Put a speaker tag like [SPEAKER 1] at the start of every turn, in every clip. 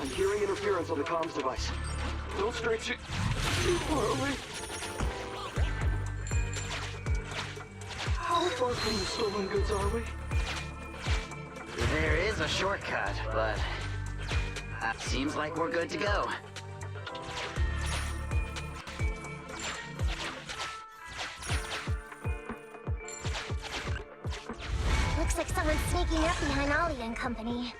[SPEAKER 1] I'm hearing interference on the comms device. Don't stray too far away. How far from the stolen goods are we?
[SPEAKER 2] There is a shortcut, but seems like we're good to go.
[SPEAKER 3] Looks like someone's sneaking up behind Ollie and company.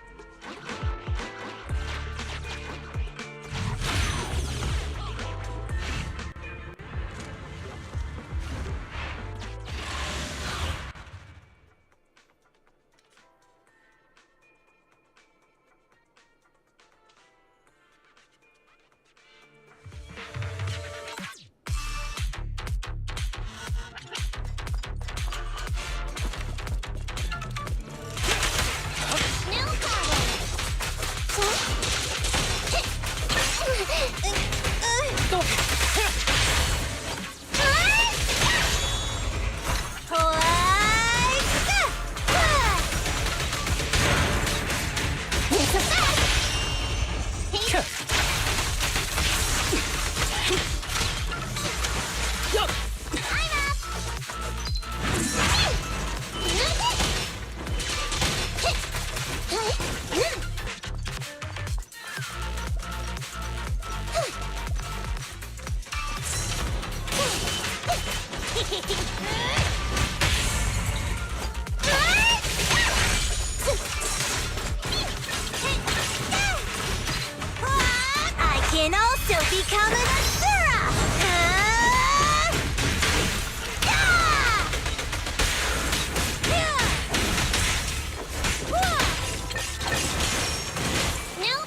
[SPEAKER 3] I can also become an Asura!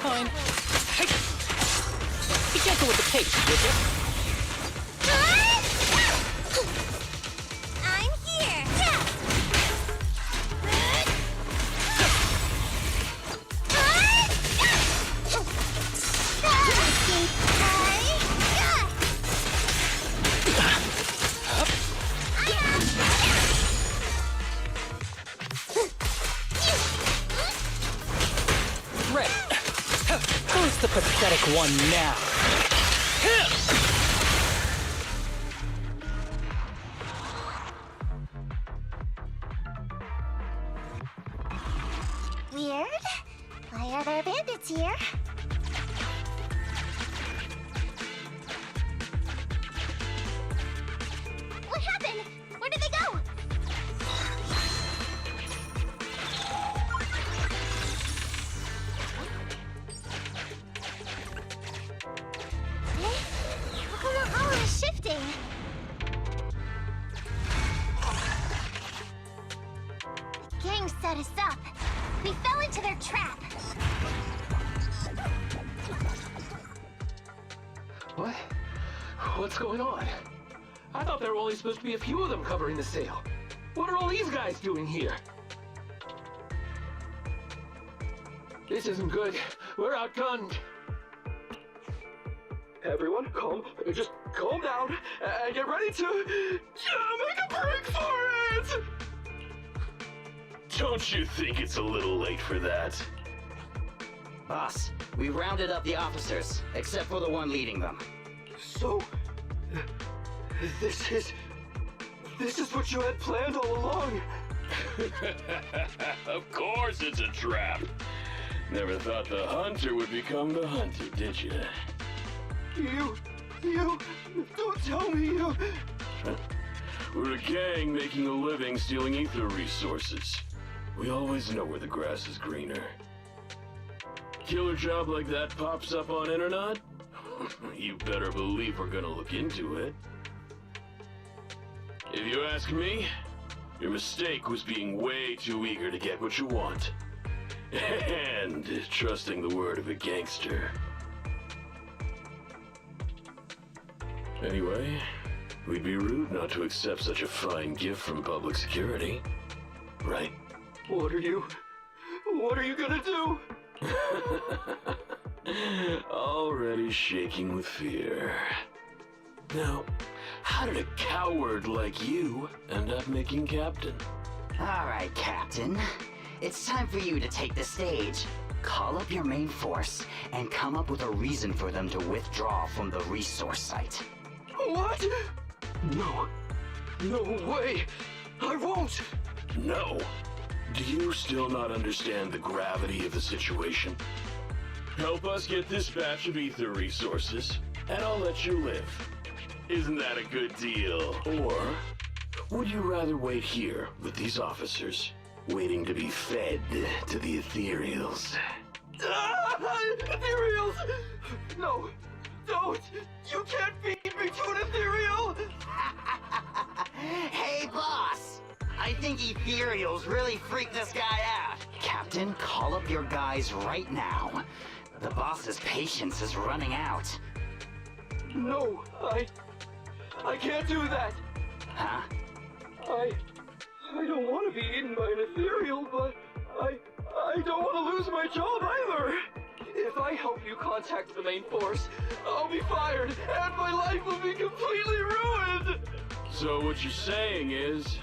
[SPEAKER 4] Fine. Hey. Be gentle with the pace, would you?
[SPEAKER 3] I'm here!
[SPEAKER 4] Right. Who's the pathetic one now?
[SPEAKER 3] Weird. Why are there bandits here? What happened? Where did they go? How come the power is shifting? The gang set us up. We fell into their trap.
[SPEAKER 1] What? What's going on? I thought there were only supposed to be a few of them covering the sale. What are all these guys doing here? This isn't good. We're outgunned. Everyone, just calm down and get ready to make a break for it!
[SPEAKER 5] Don't you think it's a little late for that?
[SPEAKER 2] Boss, we rounded up the officers, except for the one leading them.
[SPEAKER 1] So, this is what you had planned all along?
[SPEAKER 5] Of course it's a trap. Never thought the hunter would become the hunted, did you?
[SPEAKER 1] You, don't tell me you...
[SPEAKER 5] We're a gang making a living stealing ether resources. We always know where the grass is greener. Killer job like that pops up on internet? You better believe we're gonna look into it. If you ask me, your mistake was being way too eager to get what you want. And trusting the word of a gangster. Anyway, we'd be rude not to accept such a fine gift from public security. Right?
[SPEAKER 1] What are you gonna do?
[SPEAKER 5] Already shaking with fear. Now, how did a coward like you end up making captain?
[SPEAKER 2] All right, Captain. It's time for you to take the stage. Call up your main force and come up with a reason for them to withdraw from the resource site.
[SPEAKER 1] What? No. No way. I won't.
[SPEAKER 5] No. Do you still not understand the gravity of the situation? Help us get this batch of ether resources, and I'll let you live. Isn't that a good deal? Or would you rather wait here with these officers, waiting to be fed to the ethereals?
[SPEAKER 1] Ethereals! No, don't! You can't feed me to an ethereal!
[SPEAKER 2] Hey, boss! I think ethereals really freaked this guy out. Captain, call up your guys right now. The boss's patience is running out.
[SPEAKER 1] No, I can't do that.
[SPEAKER 2] Huh?
[SPEAKER 1] I don't want to be eaten by an ethereal, but I don't want to lose my job either. If I help you contact the main force, I'll be fired, and my life will be completely ruined!
[SPEAKER 5] So what you're saying is,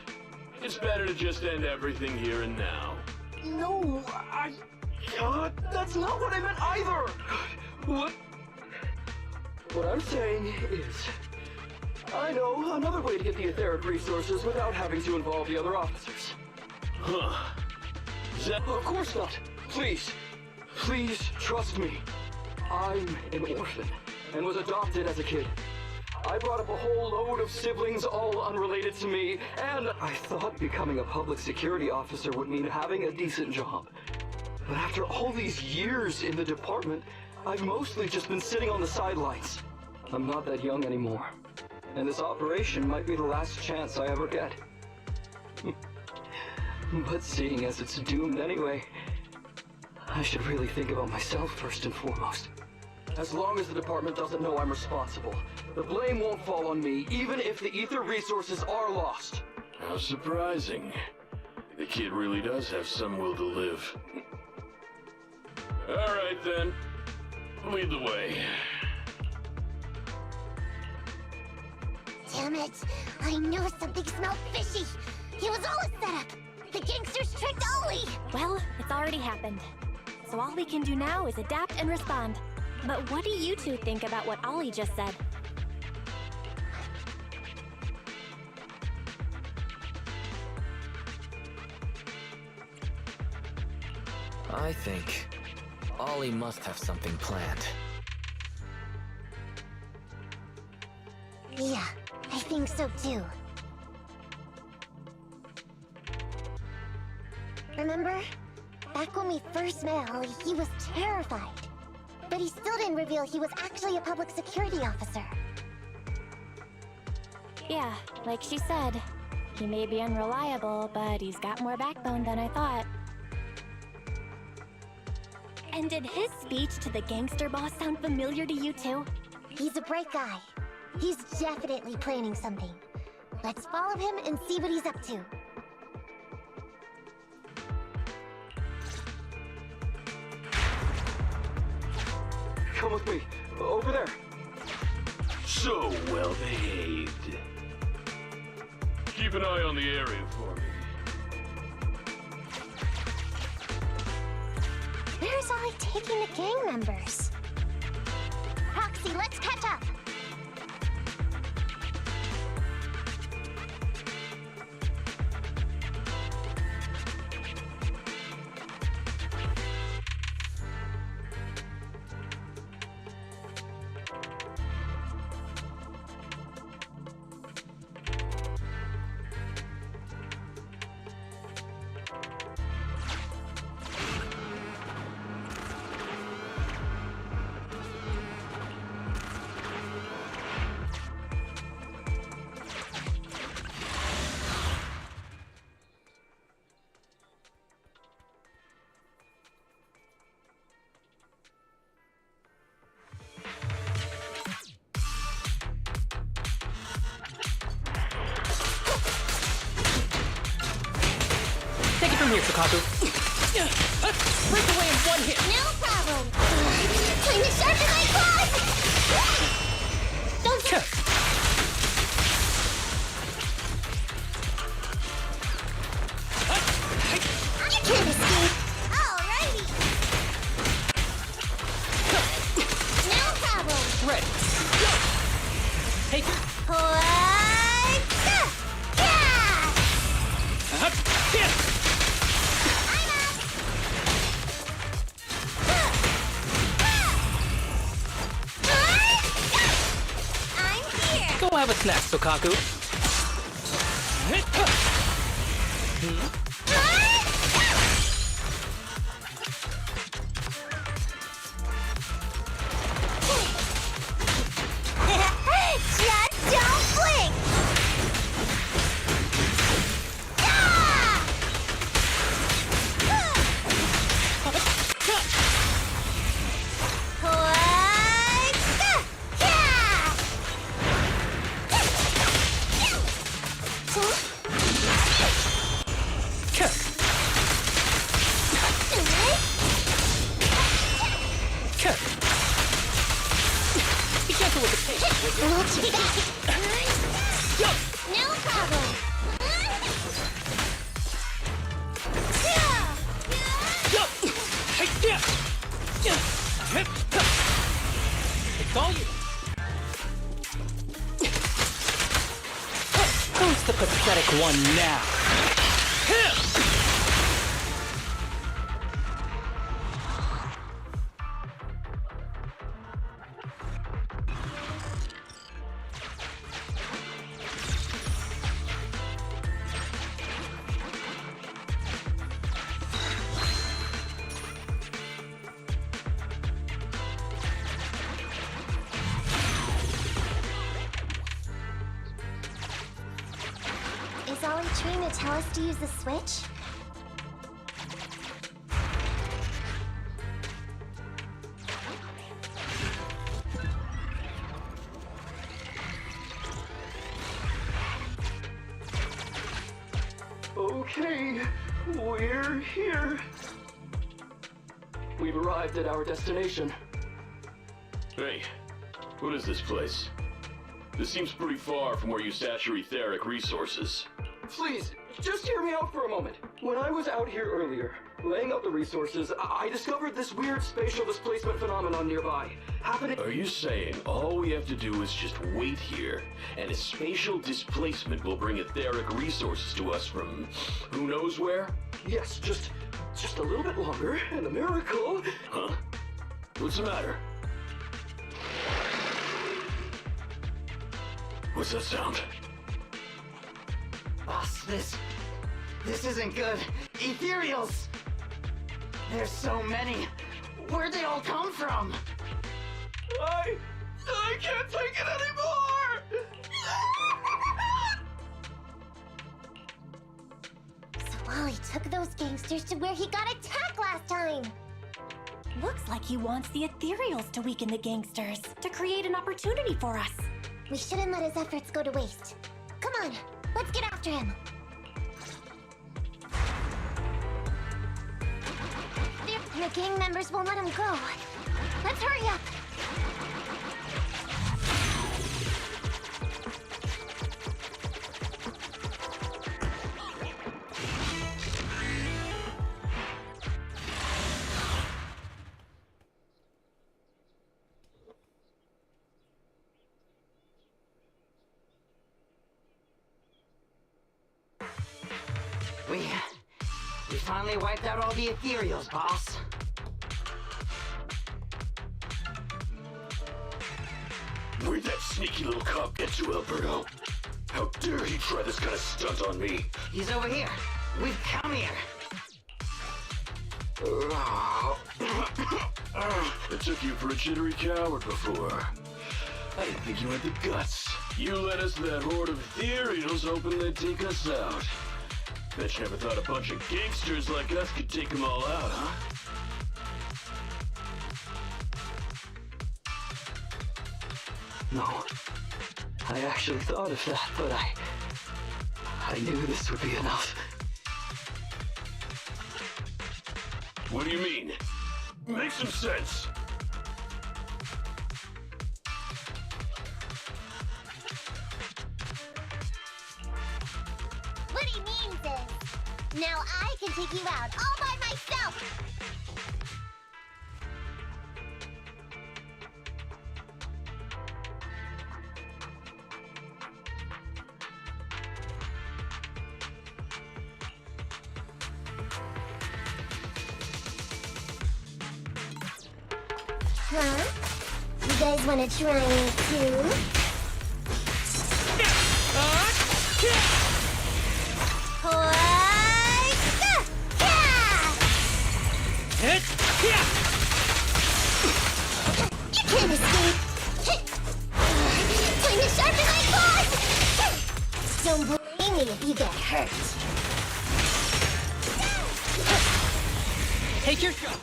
[SPEAKER 5] it's better to just end everything here and now.
[SPEAKER 1] No, that's not what I meant either! What I'm saying is, I know another way to get the etheric resources without having to involve the other officers.
[SPEAKER 5] Huh.
[SPEAKER 1] Of course not. Please trust me. I'm an orphan and was adopted as a kid. I brought up a whole load of siblings, all unrelated to me, and I thought becoming a public security officer would mean having a decent job. But after all these years in the department, I've mostly just been sitting on the sidelines. I'm not that young anymore, and this operation might be the last chance I ever get. But seeing as it's doomed anyway, I should really think about myself first and foremost. As long as the department doesn't know I'm responsible, the blame won't fall on me, even if the ether resources are lost.
[SPEAKER 5] How surprising. The kid really does have some will to live. All right then, lead the way.
[SPEAKER 3] Damn it! I knew something smelled fishy! It was all a setup! The gangsters tricked Ollie!
[SPEAKER 6] Well, it's already happened. So all we can do now is adapt and respond. But what do you two think about what Ollie just said?
[SPEAKER 4] I think Ollie must have something planned.
[SPEAKER 3] Yeah, I think so too. Remember? Back when we first met Ollie, he was terrified. But he still didn't reveal he was actually a public security officer.
[SPEAKER 6] Yeah, like she said, he may be unreliable, but he's got more backbone than I thought. And did his speech to the gangster boss sound familiar to you too?
[SPEAKER 3] He's a bright guy. He's definitely planning something. Let's follow him and see what he's up to.
[SPEAKER 1] Come with me. Over there.
[SPEAKER 5] So well behaved. Keep an eye on the area for me.
[SPEAKER 3] Where's Ollie taking the gang members? Roxy, let's catch up!
[SPEAKER 4] Take it from here, Fukaku. Break away in one hit.
[SPEAKER 3] No problem! Time to sharpen my claws! Don't get... You can't escape! Alrighty!
[SPEAKER 4] Have a snack, Sokaku.
[SPEAKER 3] Just don't blink! Ah!
[SPEAKER 4] Be gentle with the pace.
[SPEAKER 3] No problem.
[SPEAKER 4] It's all you. Who's the pathetic one now?
[SPEAKER 3] Is Ollie trying to tell us to use the switch?
[SPEAKER 1] Okay, we're here. We've arrived at our destination.
[SPEAKER 5] Hey, what is this place? This seems pretty far from where you stash your etheric resources.
[SPEAKER 1] Please, just hear me out for a moment. When I was out here earlier, laying out the resources, I discovered this weird spatial displacement phenomenon nearby. Happening.
[SPEAKER 5] Are you saying all we have to do is just wait here, and a spatial displacement will bring etheric resources to us from who knows where?
[SPEAKER 1] Yes, just a little bit longer, and a miracle.
[SPEAKER 5] Huh? What's the matter? What's that sound?
[SPEAKER 2] Boss, this isn't good. Ethereals! There's so many. Where'd they all come from?
[SPEAKER 1] I can't take it anymore!
[SPEAKER 3] So Ollie took those gangsters to where he got attacked last time!
[SPEAKER 6] Looks like he wants the ethereals to weaken the gangsters, to create an opportunity for us.
[SPEAKER 3] We shouldn't let his efforts go to waste. Come on, let's get after him. The gang members won't let him go. Let's hurry up.
[SPEAKER 2] We finally wiped out all the ethereals, boss.
[SPEAKER 5] Where'd that sneaky little cop get to, Alberto? How dare he try this kind of stunt on me?
[SPEAKER 2] He's over here. We've come here.
[SPEAKER 5] I took you for a jittery coward before. I didn't think you had the guts. You led us to that horde of ethereals hoping they'd take us out. Bet you never thought a bunch of gangsters like us could take them all out, huh?
[SPEAKER 1] No. I actually thought of that, but I knew this would be enough.
[SPEAKER 5] What do you mean? Make some sense.
[SPEAKER 3] What he means is, now I can take you out all by myself! Huh? You guys wanna try me too? You can't escape! Time to sharpen my claws! Don't blame me if you get hurt.
[SPEAKER 4] Take your shot.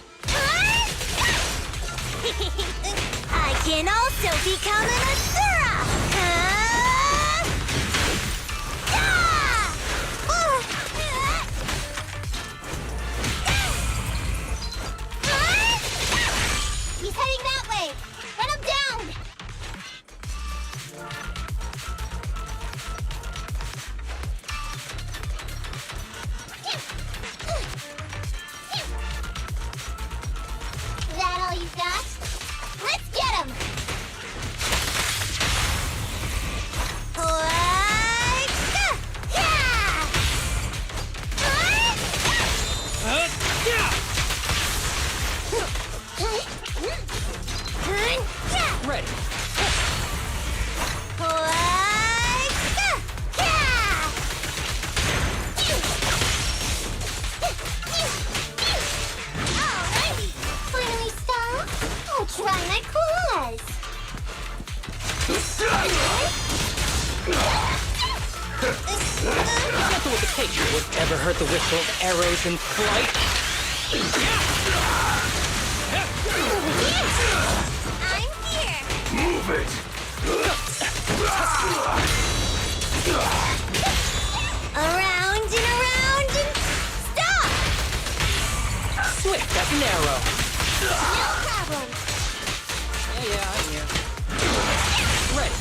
[SPEAKER 3] I can also become an Asura! He's heading that way! Run him down! That all you got? Let's get him!
[SPEAKER 4] Ready.
[SPEAKER 3] Alrighty! Finally stop! I'll try my claws!
[SPEAKER 4] Gentle with the pace. Would ever hurt the whistle of arrows in flight?
[SPEAKER 3] I'm here!
[SPEAKER 5] Move it!
[SPEAKER 3] Around and stop!
[SPEAKER 4] Swift as an arrow.
[SPEAKER 3] No problem!
[SPEAKER 4] Yeah, I'm here. Ready.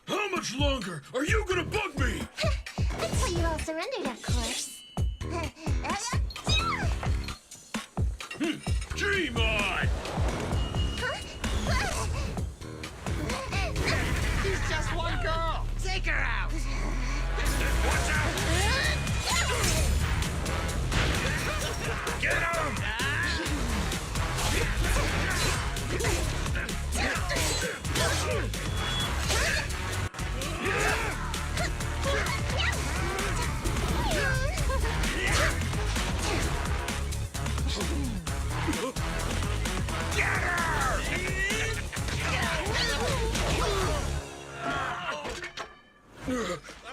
[SPEAKER 5] How much longer are you gonna bug me?
[SPEAKER 3] Until you all surrendered, of course.
[SPEAKER 5] Dream on!
[SPEAKER 2] She's just one girl. Take her out.
[SPEAKER 5] Watch out! Get him!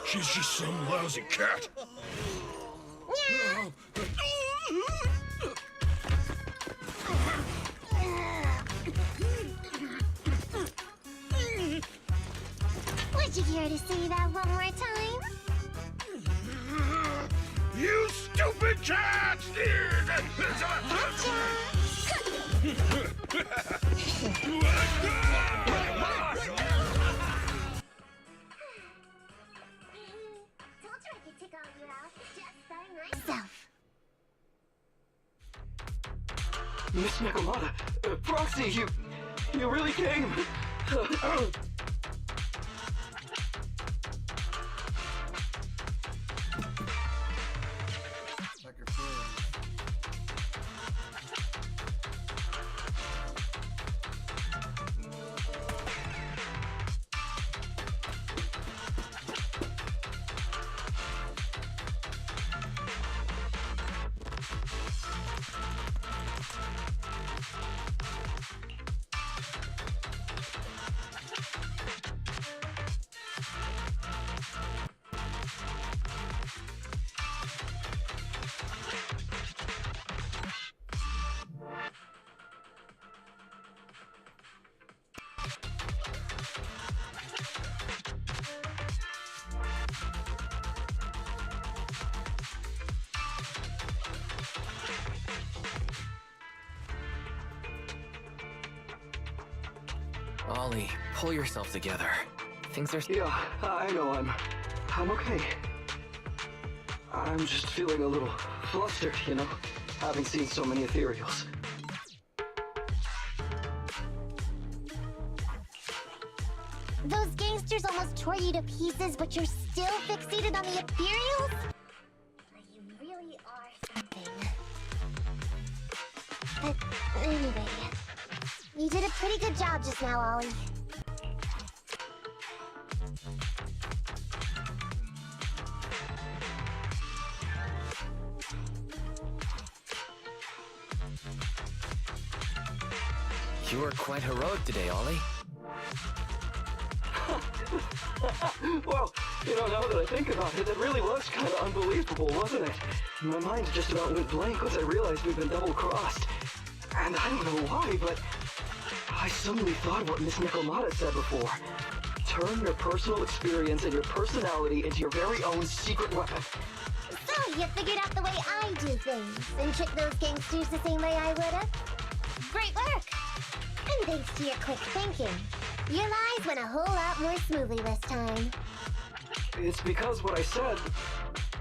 [SPEAKER 5] She's just some lousy cat.
[SPEAKER 3] Would you care to say that one more time?
[SPEAKER 5] You stupid cat!
[SPEAKER 3] Told you I could take all you out just by myself.
[SPEAKER 1] Miss Nakamata, Proxy, you really came.
[SPEAKER 7] Ollie, pull yourself together. Things are...
[SPEAKER 1] Yeah, I know, I'm okay. I'm just feeling a little flustered, you know, having seen so many ethereals.
[SPEAKER 3] Those gangsters almost tore you to pieces, but you're still fixated on the ethereals? You really are something. But anyway, you did a pretty good job just now, Ollie.
[SPEAKER 7] You were quite heroic today, Ollie.
[SPEAKER 1] Well, now that I think about it, it really was kind of unbelievable, wasn't it? My mind just about went blank once I realized we'd been double-crossed. And I don't know why, but I suddenly thought of what Miss Nicolata said before. Turn your personal experience and your personality into your very own secret weapon.
[SPEAKER 3] So, you figured out the way I do things, and tricked those gangsters the same way I would've? Great work! And thanks to your quick thinking, your lies went a whole lot more smoothly this time.
[SPEAKER 1] It's because what I said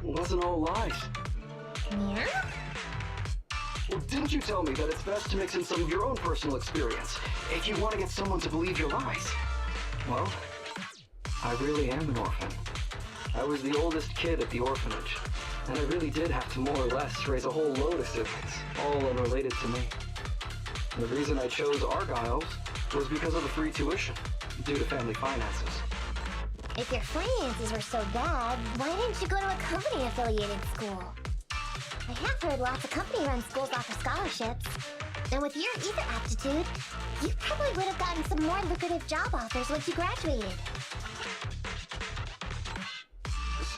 [SPEAKER 1] wasn't all lies.
[SPEAKER 3] Yeah?
[SPEAKER 1] Well, didn't you tell me that it's best to mix in some of your own personal experience if you want to get someone to believe your lies? Well, I really am an orphan. I was the oldest kid at the orphanage, and I really did have to more or less raise a whole load of siblings, all unrelated to me. The reason I chose Argyle's was because of the free tuition, due to family finances.
[SPEAKER 3] If your finances were so bad, why didn't you go to a company-affiliated school? I have heard lots of company-run schools offer scholarships. And with your ether aptitude, you probably would have gotten some more lucrative job offers once you graduated.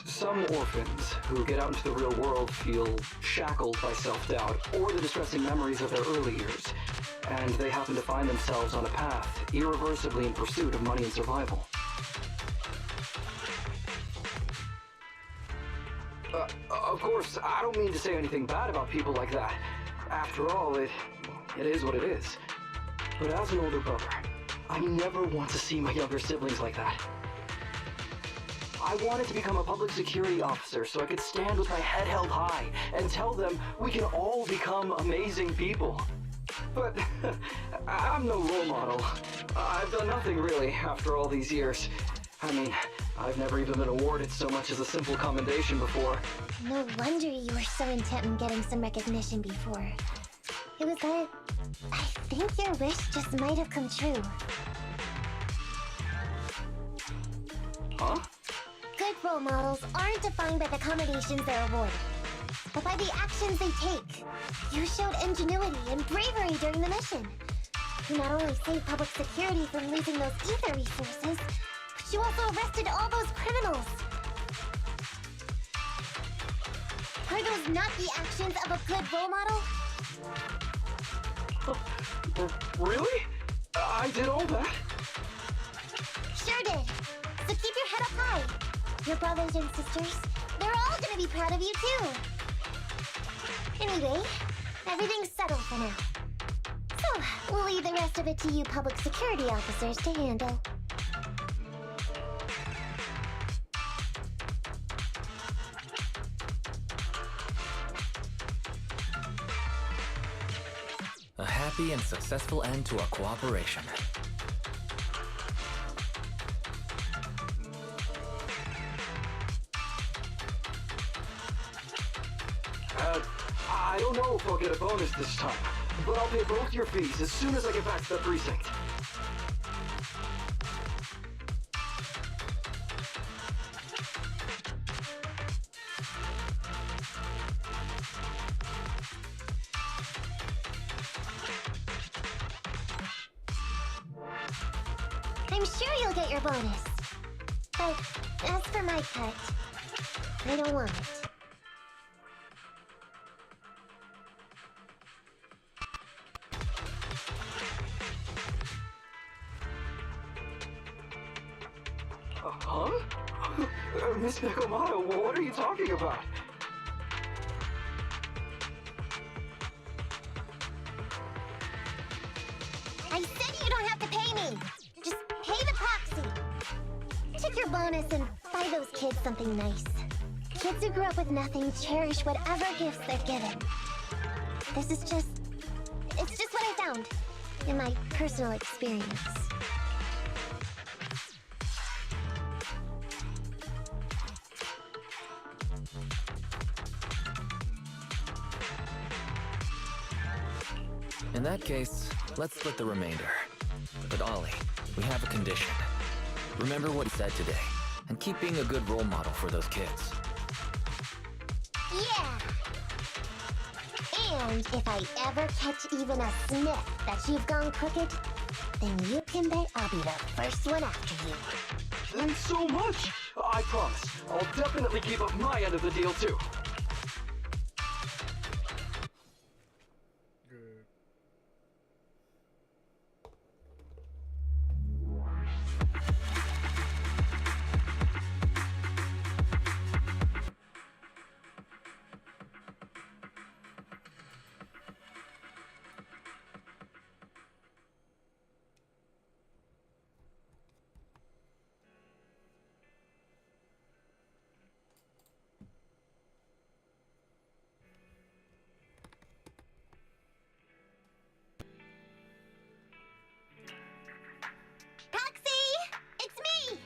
[SPEAKER 1] Some orphans who get out into the real world feel shackled by self-doubt or the distressing memories of their early years, and they happen to find themselves on a path irreversibly in pursuit of money and survival. Of course, I don't mean to say anything bad about people like that. After all, it is what it is. But as an older brother, I never want to see my younger siblings like that. I wanted to become a public security officer so I could stand with my head held high and tell them we can all become amazing people. But I'm no role model. I've done nothing really after all these years. I mean, I've never even been awarded so much as a simple commendation before.
[SPEAKER 3] No wonder you were so intent on getting some recognition before. It was that I think your wish just might have come true.
[SPEAKER 1] Huh?
[SPEAKER 3] Good role models aren't defined by the accommodations they're awarded, but by the actions they take. You showed ingenuity and bravery during the mission. You not only saved public security from losing those ether resources, but you also arrested all those criminals. Are those not the actions of a good role model?
[SPEAKER 1] Really? I did all that?
[SPEAKER 3] Sure did. So keep your head up high. Your brothers and sisters, they're all gonna be proud of you too. Anyway, everything's settled for now. So, we'll leave the rest of it to you public security officers to handle.
[SPEAKER 7] A happy and successful end to our cooperation.
[SPEAKER 1] I don't know if I'll get a bonus this time, but I'll pay both your fees as soon as I get back to the precinct.
[SPEAKER 3] I'm sure you'll get your bonus. But as for my cut, I don't want it.
[SPEAKER 1] Huh? Miss Nicolata, what are you talking about?
[SPEAKER 3] I said you don't have to pay me! Just pay the proxy! Take your bonus and buy those kids something nice. Kids who grew up with nothing cherish whatever gifts they're given. It's just what I found in my personal experience.
[SPEAKER 7] In that case, let's split the remainder. But Ollie, we have a condition. Remember what he said today, and keep being a good role model for those kids.
[SPEAKER 3] Yeah! And if I ever catch even a sniff that you've gone crooked, then you can bet I'll be the first one after you.
[SPEAKER 1] Thanks so much! I promise, I'll definitely keep up my end of the deal too.
[SPEAKER 8] Good.
[SPEAKER 3] Roxy! It's me!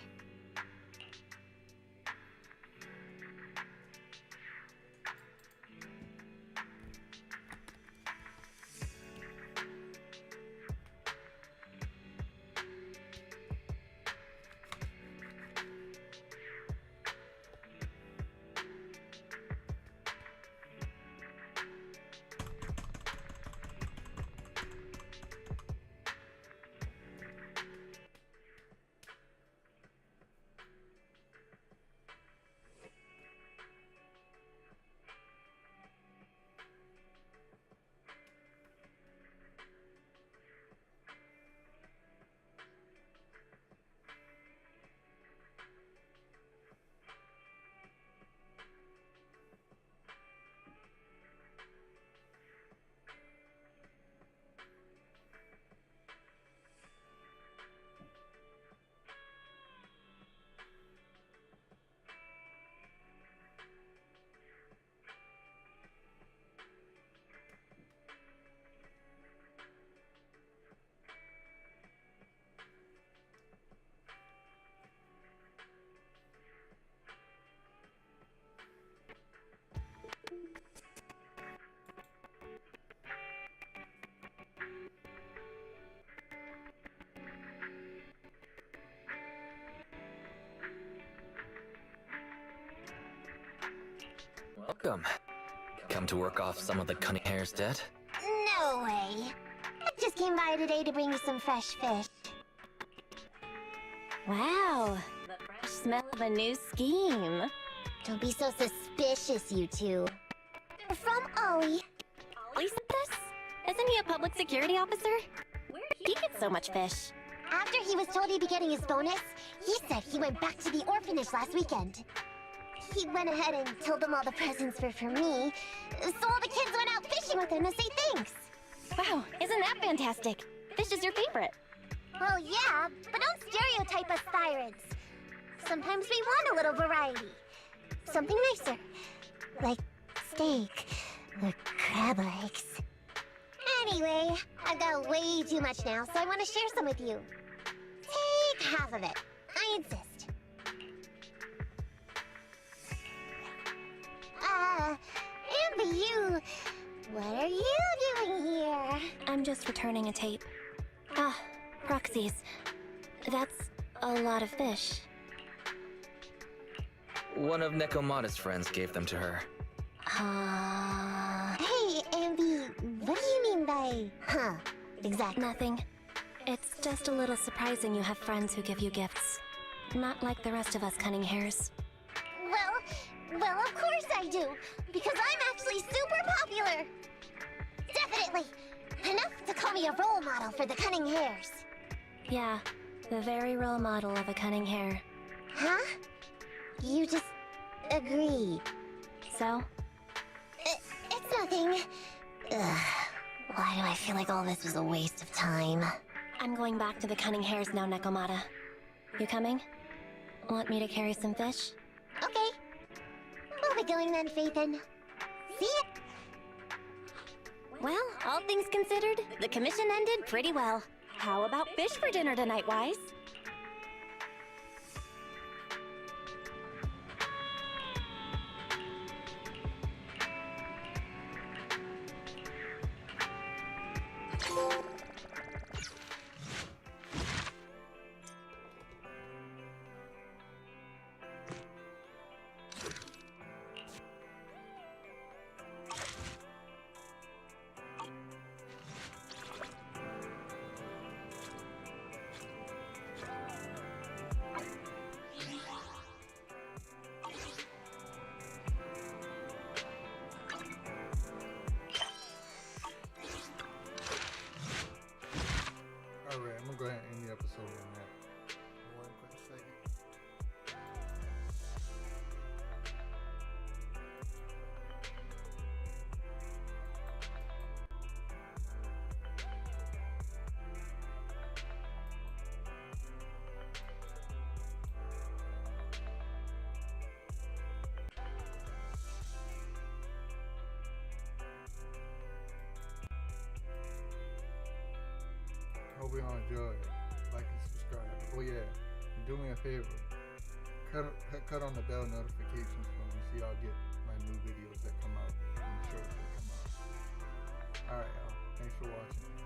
[SPEAKER 7] Welcome. Come to work off some of the cunning hair's debt?
[SPEAKER 3] No way. I just came by today to bring you some fresh fish.
[SPEAKER 6] Wow, the fresh smell of a new scheme.
[SPEAKER 3] Don't be so suspicious, you two. They're from Ollie.
[SPEAKER 6] Ollie said this? Isn't he a public security officer? Where did he get so much fish?
[SPEAKER 3] After he was told he'd be getting his bonus, he said he went back to the orphanage last weekend. He went ahead and told them all the presents were for me, so all the kids went out fishing with him to say thanks.
[SPEAKER 6] Wow, isn't that fantastic? Fish is your favorite.
[SPEAKER 3] Well, yeah, but don't stereotype us Thyrans. Sometimes we want a little variety. Something nicer. Like steak or crab legs. Anyway, I've got way too much now, so I want to share some with you. Take half of it. I insist. Amber, what are you doing here?
[SPEAKER 6] I'm just returning a tape. Ah, proxies. That's a lot of fish.
[SPEAKER 7] One of Nekomata's friends gave them to her.
[SPEAKER 3] Hey, Amby, what do you mean by, huh? Exactly.
[SPEAKER 6] Nothing. It's just a little surprising you have friends who give you gifts. Not like the rest of us cunning hares.
[SPEAKER 3] Well, of course I do, because I'm actually super popular. Definitely. Enough to call me a role model for the cunning hares.
[SPEAKER 6] Yeah, the very role model of a cunning hare.
[SPEAKER 3] Huh? You just agree.
[SPEAKER 6] So?
[SPEAKER 3] It's nothing. Ugh. Why do I feel like all this was a waste of time?
[SPEAKER 6] I'm going back to the cunning hares now, Nekomata. You coming? Want me to carry some fish?
[SPEAKER 3] Okay. We'll be going then, Phaethon. See ya!
[SPEAKER 6] Well, all things considered, the commission ended pretty well. How about fish for dinner tonight, Wise?
[SPEAKER 8] Hope y'all enjoy it. Like and subscribe. Oh yeah, and do me a favor. Cut on the bell notifications for me so y'all get my new videos that come out and the shorts that come out. Alright y'all, thanks for watching.